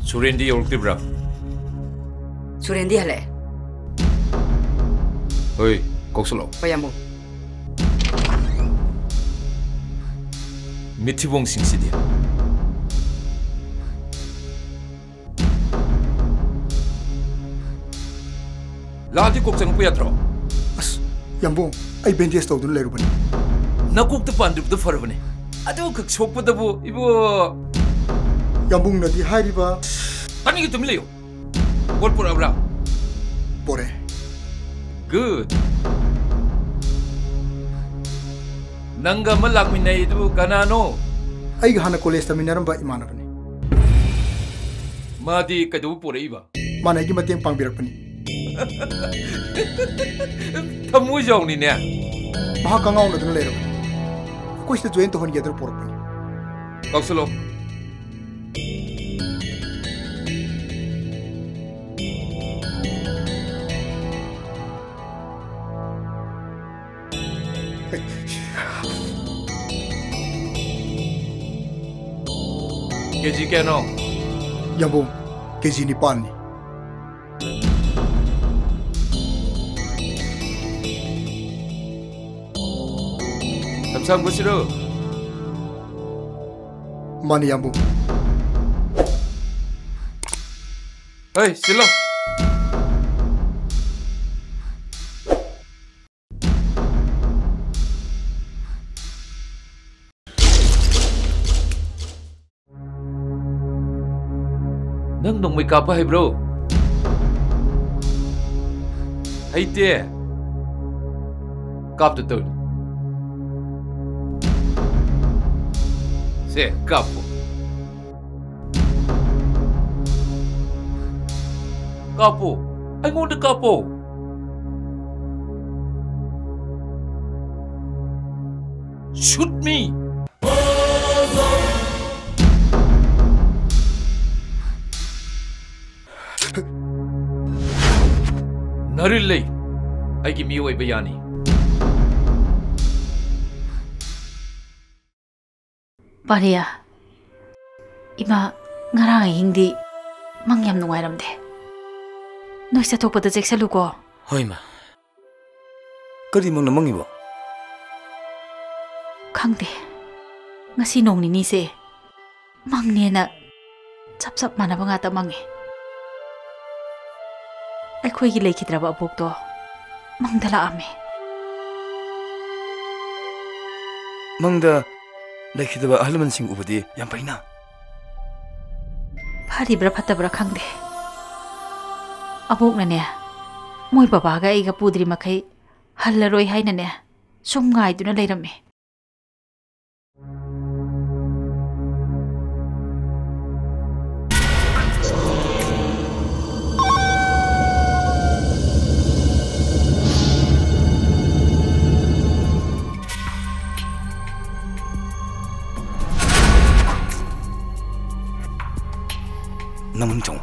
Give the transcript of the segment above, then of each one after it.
Surendi yorktibra. Surendi hale. Oi, koksolo. Payambu. Mitibong singsidia. Lati koksang puyatro. As, Yambong, ay bendies tawdun lero bani. Nakuk the pandrup the farvane. Ado kak sokpadabu ibo. Yambong na di hariba. Tani gitu milayo. What pura abra? Pore. Good. Nangga malak minay itu kanano. Ay gahana college taminaram ba imana bani. Madi kadu pura iba. Mana ay gimatiyang pangbirak bani. Tamu jauh ni ni. Maha kangaw na dun lero. Kuis na join to hon yadro porak bani. Koksolo. Keji keno. Yambong, keji ni pan ni. Samsam gusiro. Mani Yambong. Hey, silo. Nang dong may kapa hai bro. Hai te. Kap tu. Se kapo. Kapo. Ay ngunde kapo. Shoot me. Narilay. Ay gimiyo ay bayani. Paria, ima ngarang hindi mangyam nungairamde. Noi sa thokpada jeksalu ko. Hoi ma. Kari mang namang ibo. Khangde. Ngasi nong ni se. Mangne na chap manaba nga ta mangi. Aikhoi gi lekhidraba abok to mangdala ame. Mangda lekhidraba ahalman sing ubadi yam paina. Paribra phatabra khangde. Abok na ne. Moi baba ga iga pudri makai hallaroi haina ne. Sum ngai duna leirame. Namun jong.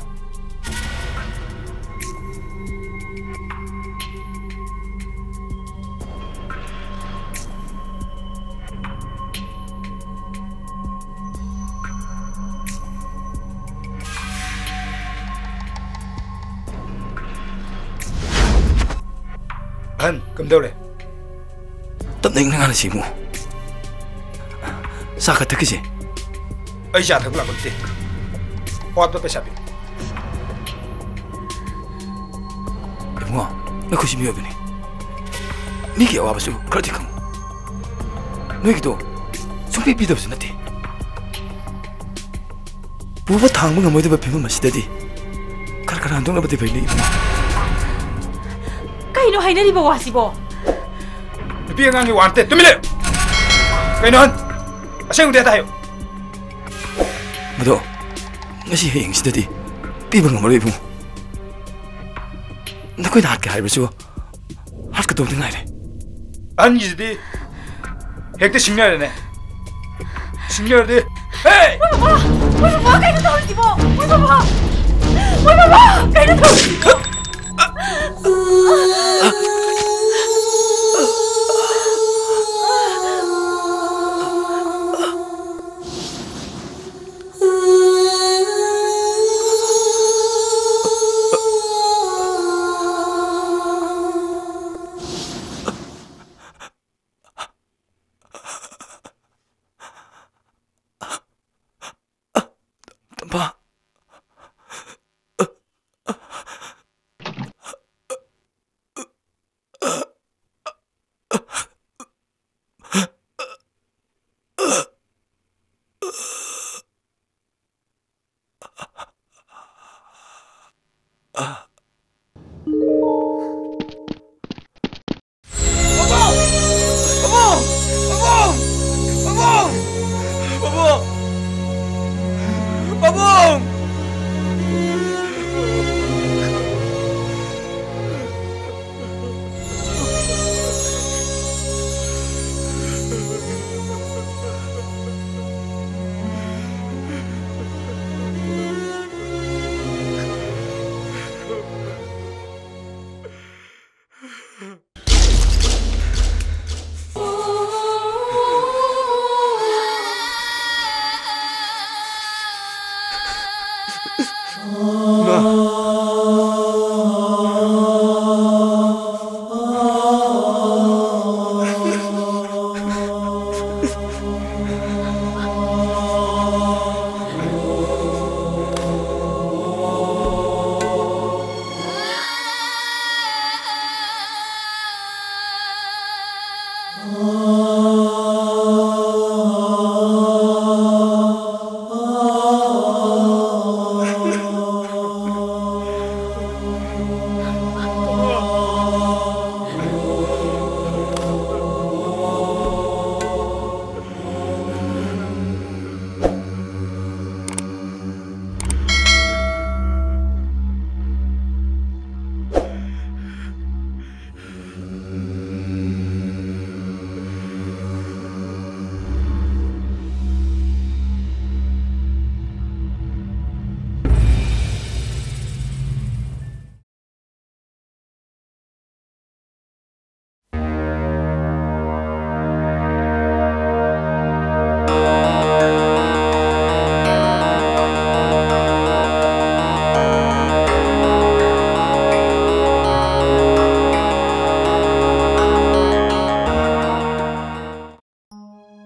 Anh, cầm đâu đây? Tập định nga là gì mu? Sao cái thứ cái gì? Ai giả thằng làm gì? Hoa tôi phải sao biết? Em ngó, nó có gì miêu bên này? Ní cái hoa bát su, cái gì không? Nói cái đó, chúng bị đâu rồi nè? Bố bắt thằngมึงngồi đây phải phim mà xí đi. Cái anh đông là bắt đi phải đi. Cái nó hay nè đi bao xí bao. Bây giờ ngang hoàn tết, tôi mới lên. Cái nó, sao không để tayo? Mà đó, nó chỉ hình xí đi. Bị bằng ngồi đây không? Nó có hạt cái hay bữa chưa? Hạt cái đồ thế này này. Anh gì đi? Hết cái sinh nhật này. Sinh nhật đi. Hey! Ôi baba, cái nó thôi xí bao. Ôi baba, cái nó thôi xí bao.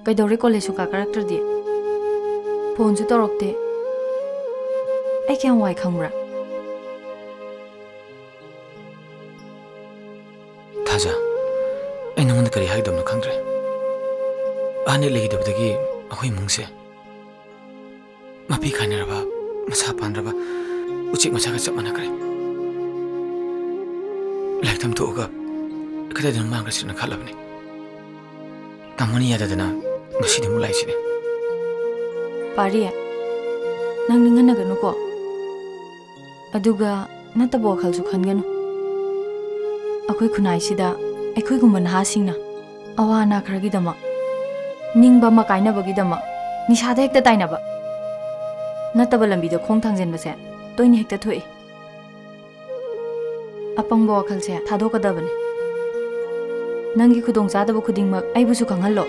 Kaidori college ka character di. Phone su torokte. Ai kyang wai khangra. Thaja. Ai nangona kari haidamna khangre. Ane legidabdagi ahoi mungse. Mapi khainaraba masa panraba uchik macha ka chapmana kare. Laiktam toga kada dan mangra sirna khalabni. Tamani yadadana ngasi de mulai sine. Pari. Nang ningana ganu ko. Aduga natabo khal su khanganu. Akoi khunai sida akoi guman ha singna awana khragi dama ningba ma kaina bagi dama nisada hekta taina ba nataba lambi do khong thangjen ba se toini hekta thoi apang bo khal se thado ka dabane nangi khudong cha daba khuding mak ai busu khangallo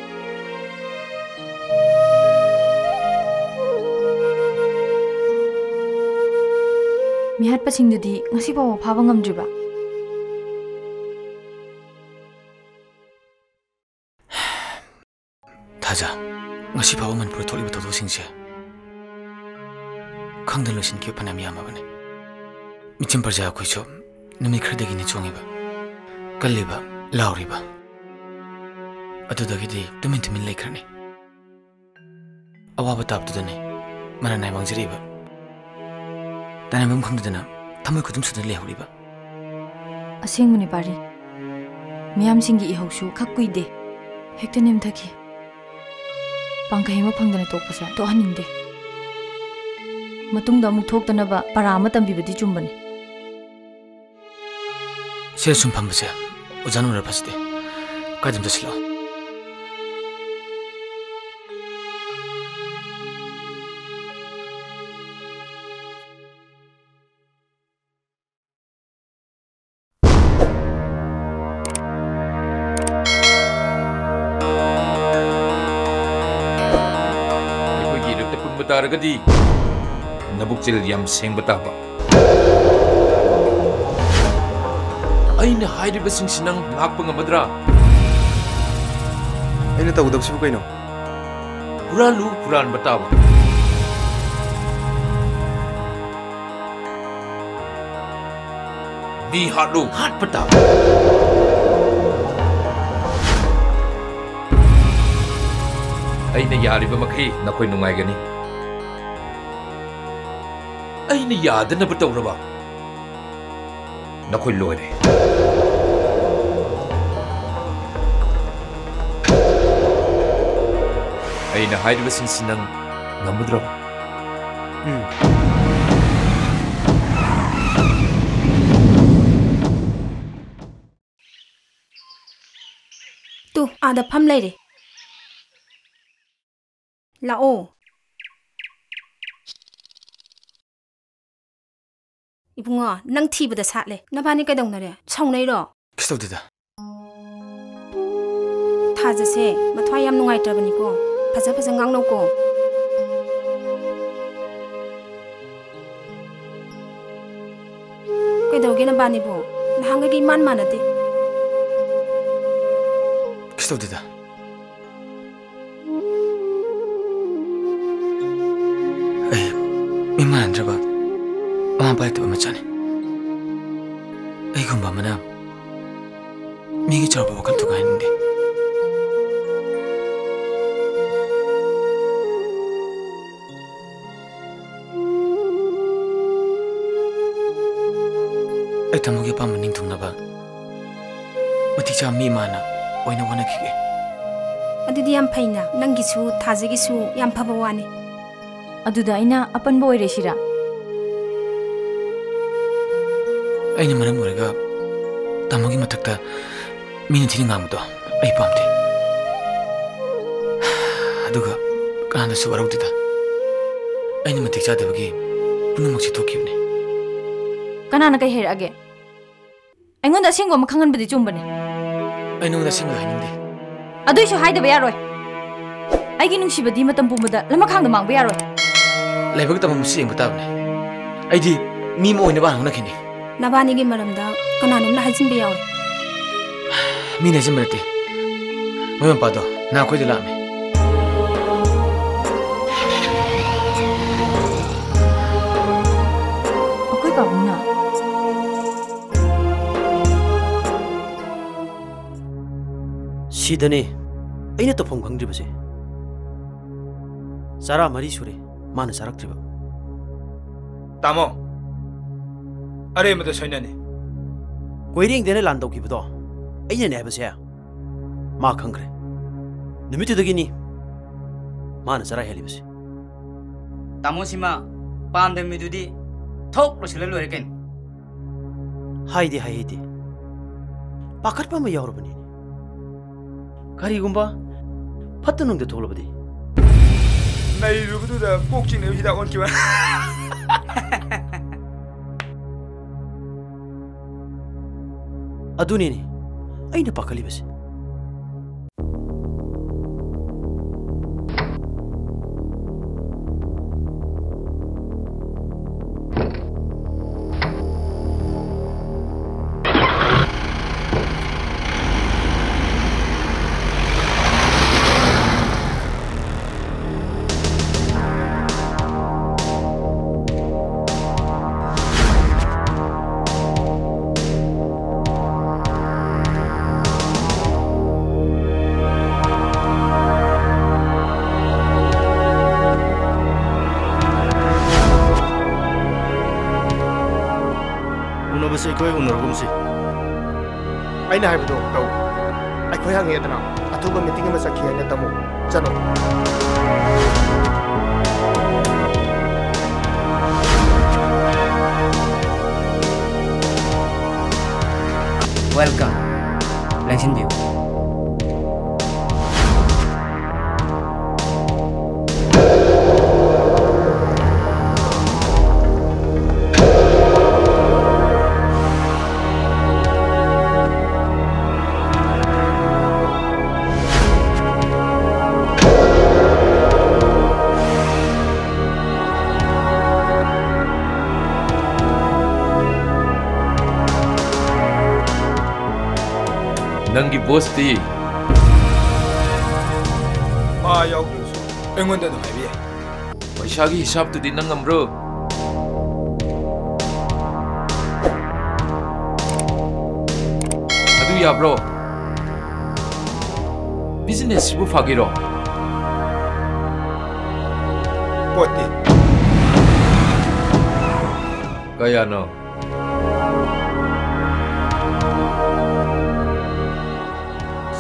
mihat pasing dudi ngasi ba phaba ngamdri ba Thaja, ngasi bawa Manipur tholi ba thodo singse. Khangdan losin ki panam yama bane. Michim parja khoi cho numi khrdagi ni chongi ba. Kalli ba, lauri ba. Adudagi di tumin laikrani. Awa ba tap tudane. Mana nai mangjari ba. Tanamam khangdana thamoi khudum sudan lehuri ba. Asing muni pari. Miyam singi ihausu khakui de. Hekta nem thaki. Pangkai ma phangdana tokpase to haninde matungda amuk thoktana ba parama tambibadi chumbani se sum phambase ojanu ra phasde kadam dasilo तारगदी नबुकचिल यम सेंग बताबा अइना हाइरिबा सिंगसिनंग लाकपा ngमद्रा अइना तौदबसिबु कइनो हुरालु हुरान बताबा दी हाडो हाट बताबा अइना यारिबा मखै नखोय नुंगाइगनी अइना यादनब तौरबा नखोय लोरे अइना हाइरिबा सिंसिनंग ngमद्रो तू आदा फम लेरे लाओ इबुंगा नंग थीबदा साटले नबानी कदौनरे सौनैरो किस्तौददा थाजसे मथ्वा याम नुंगाइत्रबनिको फजा फजा ngangnoko कैदौगे नबानीबो नहांगगी मान मानते किस्तौददा Mimandraba, Mampai to Machani. Egumba Mana Migi Chop vocal to Gandhi. I tamugi pamaning to Naba. Maticha Mimana, when I wanna kick it. Adidi yam paina, Nangisu, Tazigisu, Yam Pavawani. Aduda aina apan boy resira aina maram orega tamogi matakta mina thini ngamdo ai pamte aduga kana su warudida aina matik chadabagi punamoksi thokibne kana na kai her age aingonda singwa makhangan badi chumbane aina nda singwa haninde aduisu haidaba yaroi aigi nungsibadi matam pumada lamakhangda mangba yaroi Laibag tamam si ang batabne. Ay di, mimo oy naban hona kini. Nabani gi maramda kananum na hajin biyaw. Mina jimrati. Mayam pado, na koy dilame. सिदने अने तफम खंग्रिबसे चारा मरी सुरे मान सारक्त्रिब तामो अरे मत सैनने कोइरेंग देने लान तौखिबदो अइने नेबसे मा खंग्रे निमितुदगिनी मान चारा हेलिबसे तामोसिमा पांदमिदुदी थोक लोसले लोरे केन हाइदे हाइदे पाखरपा म यावरबनी करिगुम्बा फत्तनुंग दे थोलबदी नहीं रुबदुदा कोकचिंग ने हिदा ओन किवा अदुनेनी अइने पाखलिबसे उनबसे कोई उनरगुमसी अइना हाइबदो तौ अखोय हंगेदना अथुबा मीटिंग में सखी ने तमो चलो वेलकम लेक्सन व्यू नंगी बोस्ती मा यावदुसु एंगोंदा दम हाइबे पैसागी हिसाब तुदी नंग अमरो अदु याब्रो बिजनेस सिबु फागिरो पोती कयानो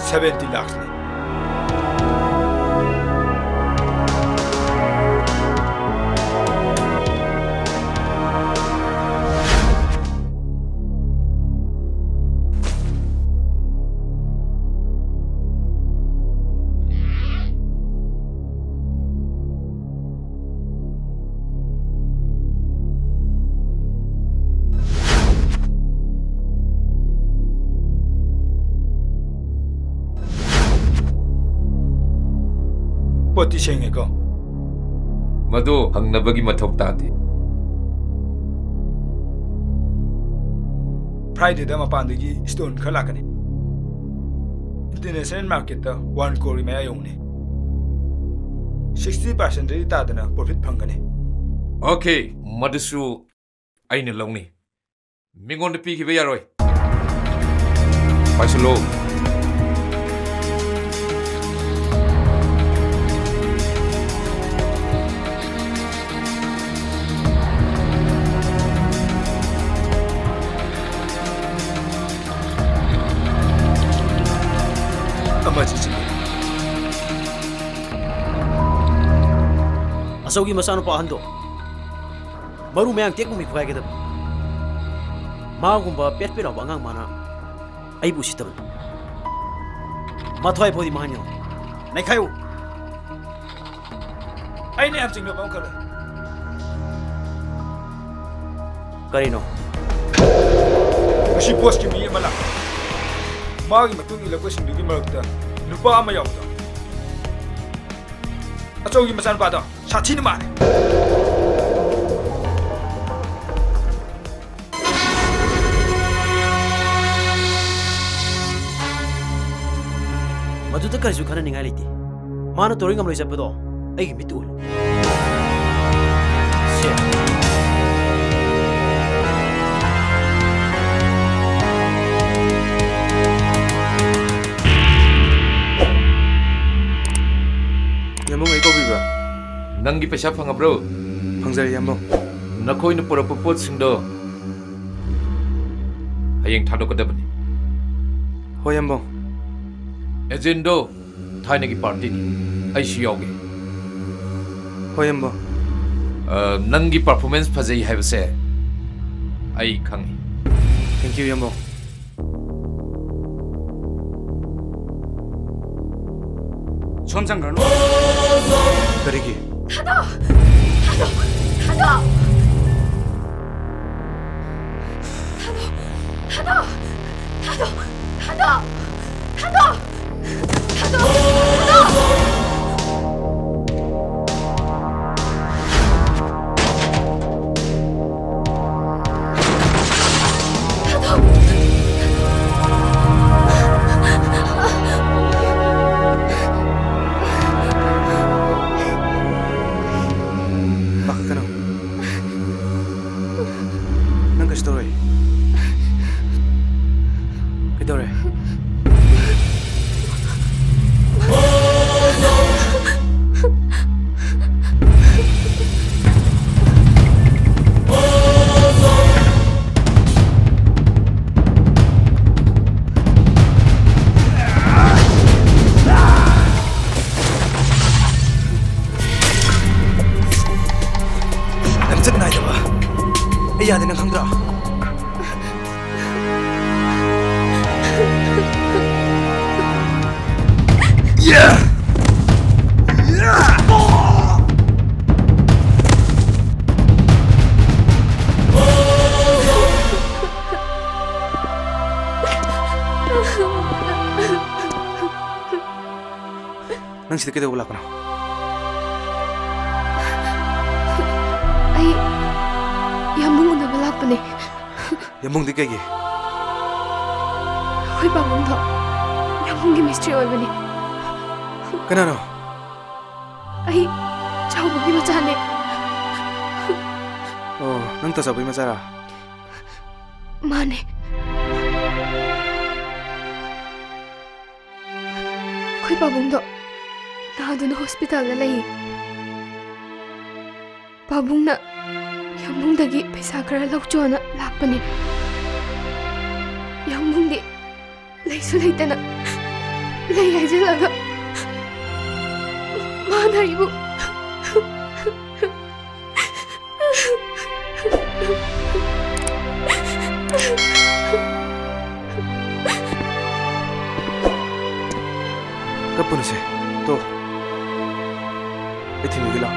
70 lakhs ne पोती सेंगे को मदो हंगनबगी मथोक तादे फ्राइडे दा मपानदगी स्टोन खलाकने इंटरनेशनल मार्केट दा 1 कोरी मया योंगने 60% रे तादना प्रॉफिट फंगने ओके मदसु आइने लौनी मिंगोन पी खिबे यारोय पाइसलो असौगी मसानो पाहंदो मरु मैंग टेक मुमी फुगाय गेदब मागुंबा पेट पेरा वांगांग माना आई बुसितब माथवाय फोदी मान्यो नै खायु आइने हम चिंगलो बाउ करे करिनो अशी पोस्ट की मी मला मागी मतुंग इलको सिंदुगी मरकता नुपा अमा यावदा अचौगी मसान पादा साथीन माने मधुदा करिसु खना निंगाय लेति माना तोरिंग अमलोय जपदो अई मितुल से ꯇꯧꯕꯤꯕ꯭ꯔꯥ? ꯅꯪꯒꯤ ꯄꯩꯁꯥ ꯐꯪꯉꯕ꯭ꯔꯣ? ꯐꯪꯖꯔꯦ ꯌꯥꯝꯕꯧ. ꯅꯈꯣꯏꯅ ꯄꯨꯔꯛꯄ ꯄꯣꯠꯁꯤꯡꯗꯣ ꯍꯌꯦꯡ ꯊꯥꯗꯣꯛꯀꯗꯕꯅꯤ. ꯍꯣꯏ ꯌꯥꯝꯕꯧ. ꯑꯦꯖꯦꯟꯗꯣ ꯊꯥꯏꯅꯒꯤ ꯄꯥꯔꯇꯤꯅꯤ. ꯑꯩꯁꯨ ꯌꯥꯎꯒꯦ. ꯍꯣꯏ ꯌꯥꯝꯕꯧ. ꯅꯪꯒꯤ ꯄꯔꯐꯣꯔꯃꯦꯟꯁ ꯐꯖꯩ ꯍꯥꯏꯕꯁꯦ ꯑꯩ ꯈꯪꯉꯤ. ꯊꯦꯡꯛ ꯌꯨ ꯌꯥꯝꯕꯧ. ꯁꯣꯝ ꯆꯪꯈ꯭ꯔꯅꯨ. ꯀꯔꯤꯒꯤ? ꯊꯥꯗꯣ! ꯊꯥꯗꯣ! ꯊꯥꯗꯣ! ꯊꯥꯗꯣ! ꯊꯥꯗꯣ! ꯊꯥꯗꯣ! ꯊꯥꯗꯣ! ꯊꯥꯗꯣ! ꯊꯥꯗꯣ! 야대 난 강들아. 난 시대 깨다 올라가나. Yambung udah belak nih. Yambung di kayak gini. Aku bangun tuh. Yambung di misteri apa nih? Kenapa? Ay, jauh bagi macam nih. Oh, nang tas apa macam? Mana? Aku bangun tuh. Nah, ada hospital lagi. Babung nak. Yambungdagi paisa khara lawchona lakpani. Yambungdi laysu laytana lay haijalaga mana ibu Kapan sih? Tuh, itu migila.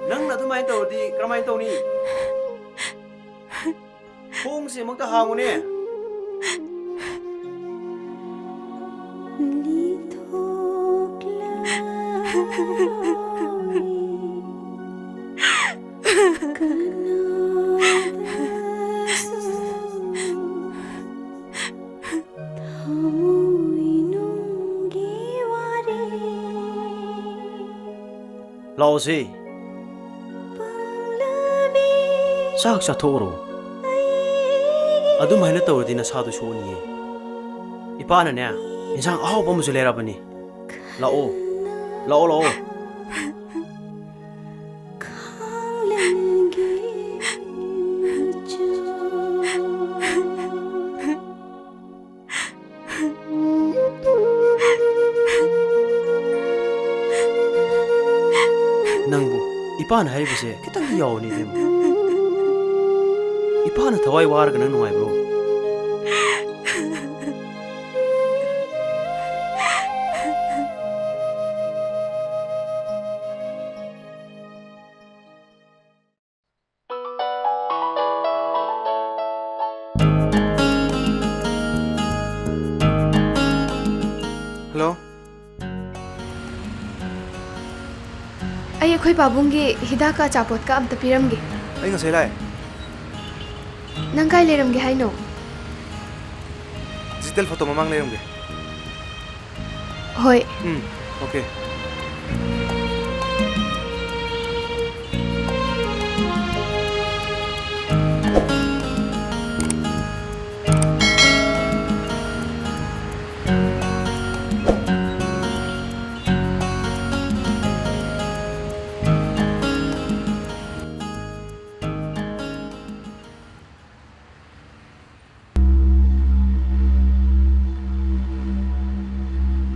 Nang na tumay to di kramay to ni. Kung si magta hangon ni. Lao si. Sak sa thoro. Adu mahina tawr di na sadu shoni. Ipa na niya. Insang ahaw pa mo sulera ba ni? Lao. Lao lao. Nangbu, ipa na hari bise kitang yaw ni dem. Ipa na thawai war ka nang nungay bro. Hello? Ay, ako'y babunggi hidak ka chapot ka am tapiramgi. Ay nga sila Nang kay liramgi hay no. still foto mamang lerong ge. Hoi. Okay.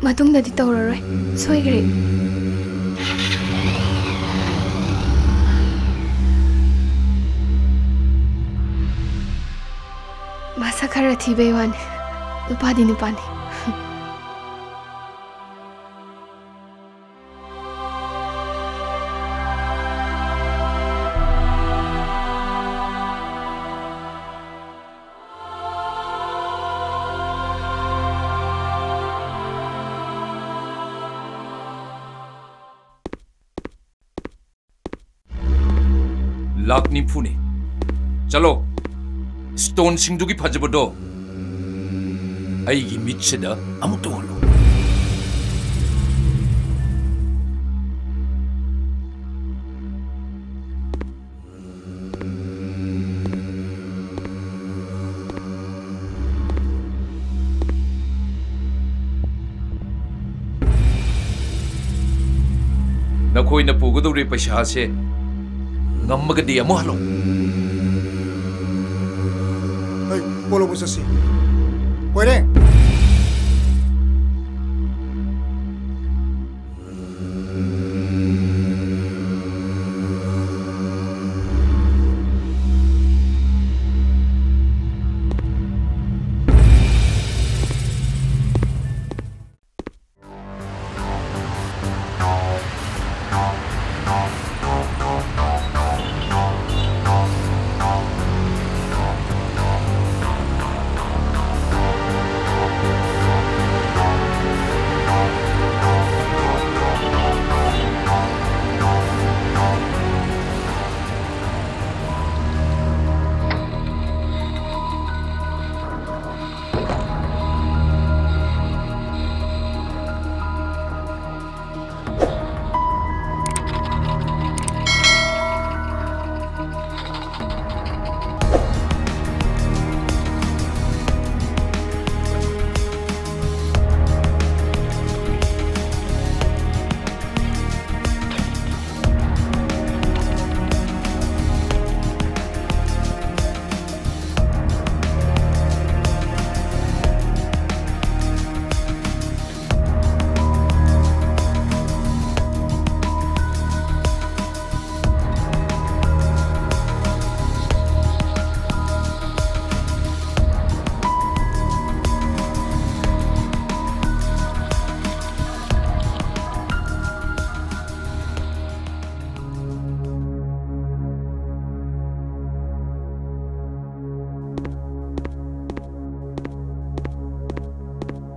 ꯃꯇꯨꯡꯗꯗꯤ ꯇꯧꯔꯔꯣꯏ ꯁꯣꯏꯈ꯭ꯔꯦ ꯃꯁꯛ ꯈꯔ ꯊꯤꯕꯩ ꯋꯥꯅꯤ ꯅꯨꯄꯥꯗꯤ ꯅꯨꯄꯥꯅꯤ लाख निफुनी चलो स्टोन सिंधुगी फजबदो आईगी मिटसेदा अमुक तोहलो नखोइना पुगदौरे पैसा से नम्मगदी अमु hello Hey, polo mo sa si. Pwede.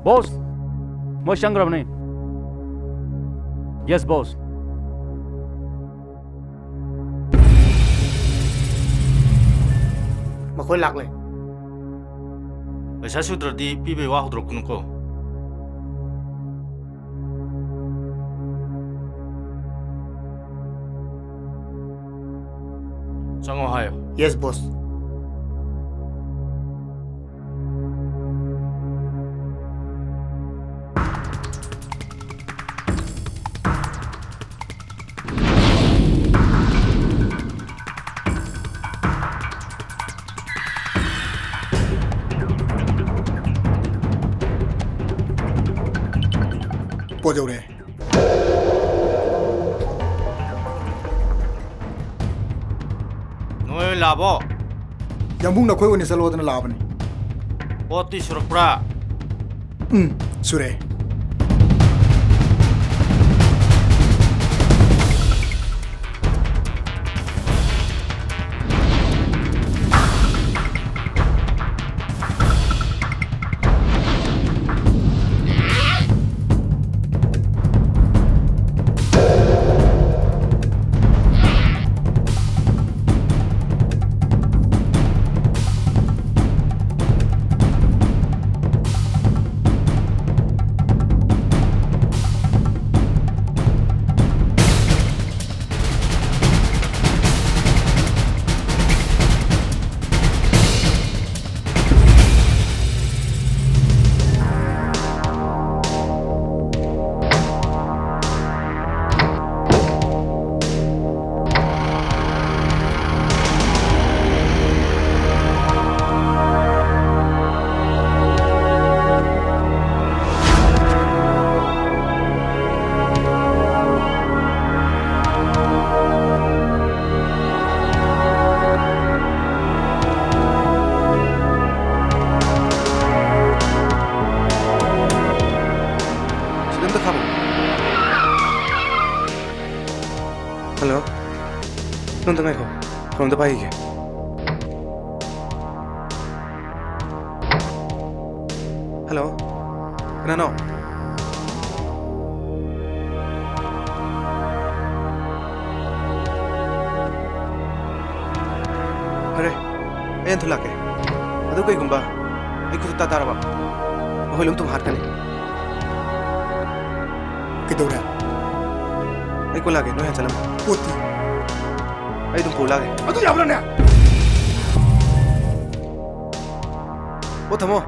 Boss, मैं शंकर नहीं. Yes, boss. Makoy lak le. पैसा सुद्रदी पीबे वा होद्रकुनको चंगो हायो. Yes, boss. Pojore. नोय लाबो Yambung na koy woni salo dana labani. पोती सुरपड़ा Sure. ꯅꯪꯗ ꯉꯥꯏꯈꯣ ꯐꯣꯟꯗ ꯄꯥꯏꯒꯦ ꯍꯜꯂꯣ ꯀꯅꯥꯅꯣ ꯐꯔꯦ ꯑꯩ ꯑꯟꯊꯨ ꯂꯥꯛꯀꯦ ꯑꯗꯨ ꯀꯩꯒꯨꯝꯕ ꯑꯩ ꯈꯨꯗꯛꯇ ꯇꯥꯔꯕ ꯑꯩꯈꯣꯏ ꯂꯨꯝꯇꯨꯝ ꯍꯥꯠꯀꯅꯤ ꯀꯩꯗꯧꯔꯦ ꯑꯩ ꯀꯣꯜ ꯂꯥꯛꯀꯦ ꯅꯣꯏ ꯍꯥꯟ ꯆꯠꯂꯝꯃꯣ ꯄꯣꯠꯇꯤ ꯑꯩ ꯑꯗꯨꯝ ꯄꯨ ꯂꯥꯛꯀꯦ ꯑꯗꯨ ꯌꯥꯕ꯭ꯔꯥꯅꯦ ꯄꯣꯠ ꯊꯝꯃꯣ